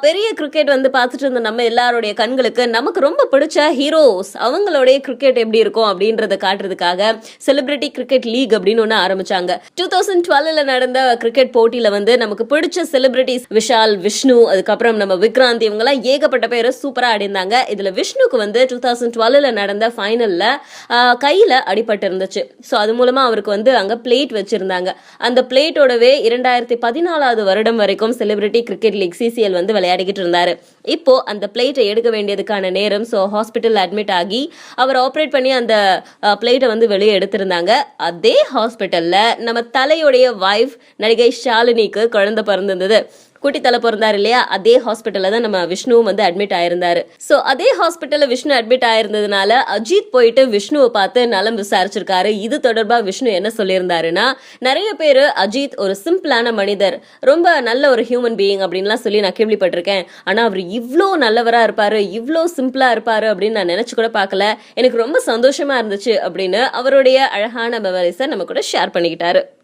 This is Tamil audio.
பெரிய கிரிக்கெட் வந்து பார்த்துட்டு இருந்த நம்ம எல்லாருடைய கண்களுக்கு நமக்கு ரொம்ப பிடிச்ச ஹீரோஸ் அவங்களுடைய கிரிக்கெட் எப்படி இருக்கும் அப்படின்றத காட்டுறதுக்காக செலிபிரிட்டி கிரிக்கெட் லீக் அப்படின்னு ஒன்று ஆரம்பிச்சாங்க. 2012 நடந்த கிரிக்கெட் போட்டியில வந்து நமக்கு பிடிச்ச செலிபிரிட்டிஸ் விஷால், விஷ்ணு, அதுக்கப்புறம் நம்ம விக்ராந்த் இவங்கெல்லாம் ஏகப்பட்ட பேர் சூப்பரா ஆடிந்தாங்க. இதுல விஷ்ணுக்கு வந்து 2012 நடந்த ஃபைனல்ல கையில அடிபட்டு இருந்துச்சு. ஸோ அது மூலமா அவருக்கு வந்து அங்க பிளேட் வச்சிருந்தாங்க. அந்த பிளேட்டோடவே 2014 வருடம் வரைக்கும் செலிபிரிட்டி கிரிக்கெட் லீக் CCL வந்து விளையாடிக்கிட்டு இருந்தாரு. இப்போ அந்த பிளேட்டை எடுக்க வேண்டியதுக்கான நேரம். ஸோ ஹாஸ்பிட்டல் அட்மிட் ஆகி அவர் ஆப்ரேட் பண்ணி அந்த பிளேட்டை வந்து வெளியே எடுத்திருந்தாங்க. அதே ஹாஸ்பிட்டல்ல நம்ம தலையுடைய வைஃப் நடிகை ஷாலினிக்கு குழந்தை பிறந்திருந்தது. குட்டி தலை பிறந்தாரு இல்லையா, அதே ஹாஸ்பிட்டல்ல தான் நம்ம விஷ்ணுவும் வந்து அட்மிட் ஆயிருந்தாரு. ஸோ அதே ஹாஸ்பிட்டல்ல விஷ்ணு அட்மிட் ஆயிருந்ததுனால அஜித் போயிட்டு விஷ்ணுவை பார்த்து நலம் விசாரிச்சிருக்காரு. இது தொடர்பா விஷ்ணு என்ன சொல்லியிருந்தாருன்னா, நிறைய பேரு அஜித் ஒரு சிம்பிளான மனிதர், ரொம்ப நல்ல ஒரு ஹியூமன் பீயிங் அப்படின்லாம் சொல்லி நான் கேள்விப்பட்டிருக்கேன். ஆனா அவர் இவ்வளோ நல்லவரா இருப்பாரு, இவ்வளோ சிம்பிளா இருப்பாரு அப்படின்னு நான் நினைச்சு கூட பார்க்கல. எனக்கு ரொம்ப சந்தோஷமா இருந்துச்சு அப்படின்னு அவருடைய அழகான மெமரிஸை நம்ம கூட ஷேர் பண்ணிக்கிட்டாரு.